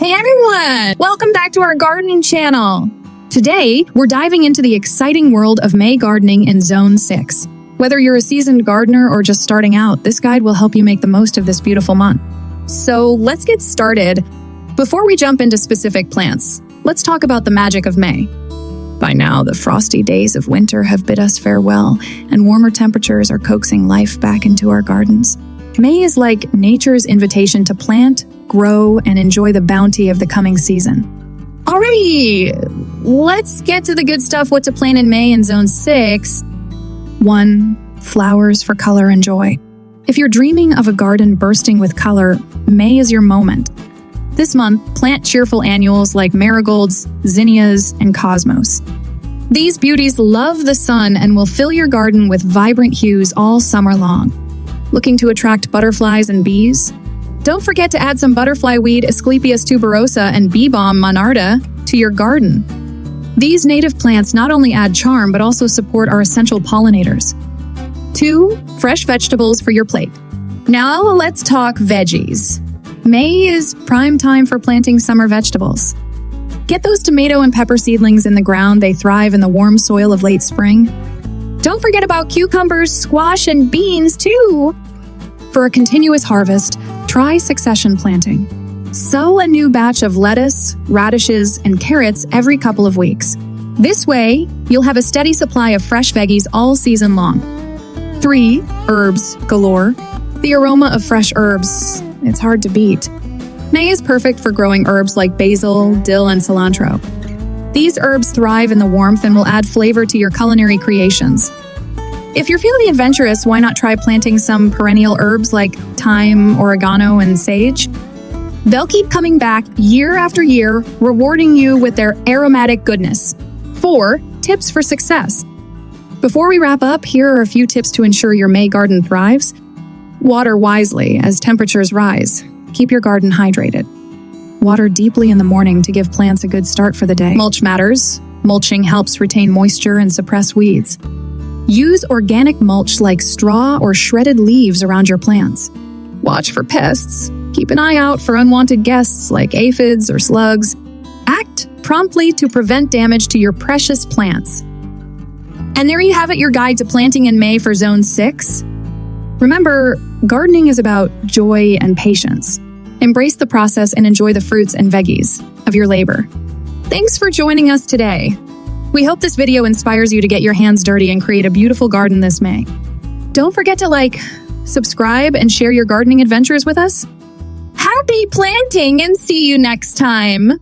Hey everyone! Welcome back to our gardening channel. Today, we're diving into the exciting world of May gardening in Zone 6. Whether you're a seasoned gardener or just starting out, this guide will help you make the most of this beautiful month. So let's get started. Before we jump into specific plants, let's talk about the magic of May. By now, the frosty days of winter have bid us farewell, and warmer temperatures are coaxing life back into our gardens. May is like nature's invitation to plant, grow, and enjoy the bounty of the coming season. Alrighty, let's get to the good stuff. What to plant in May in Zone 6. 1. Flowers for color and joy. If you're dreaming of a garden bursting with color, May is your moment. This month, plant cheerful annuals like marigolds, zinnias, and cosmos. These beauties love the sun and will fill your garden with vibrant hues all summer long. Looking to attract butterflies and bees? Don't forget to add some butterfly weed Asclepias tuberosa and bee balm monarda to your garden. These native plants not only add charm but also support our essential pollinators. 2. Fresh vegetables for your plate. Now let's talk veggies. May is prime time for planting summer vegetables. Get those tomato and pepper seedlings in the ground. They thrive in the warm soil of late spring. Don't forget about cucumbers, squash, and beans too. For a continuous harvest, try succession planting. Sow a new batch of lettuce, radishes, and carrots every couple of weeks. This way, you'll have a steady supply of fresh veggies all season long. 3. Herbs galore. The aroma of fresh herbs, it's hard to beat. May is perfect for growing herbs like basil, dill, and cilantro. These herbs thrive in the warmth and will add flavor to your culinary creations. If you're feeling adventurous, why not try planting some perennial herbs like thyme, oregano, and sage? They'll keep coming back year after year, rewarding you with their aromatic goodness. 4. Tips for success. Before we wrap up, here are a few tips to ensure your May garden thrives. Water wisely as temperatures rise. Keep your garden hydrated. Water deeply in the morning to give plants a good start for the day. Mulch matters. Mulching helps retain moisture and suppress weeds. Use organic mulch like straw or shredded leaves around your plants. Watch for pests. Keep an eye out for unwanted guests like aphids or slugs. Act promptly to prevent damage to your precious plants. And there you have it, your guide to planting in May for Zone 6. Remember, gardening is about joy and patience. Embrace the process and enjoy the fruits and veggies of your labor. Thanks for joining us today. We hope this video inspires you to get your hands dirty and create a beautiful garden this May. Don't forget to like, subscribe, and share your gardening adventures with us. Happy planting and see you next time!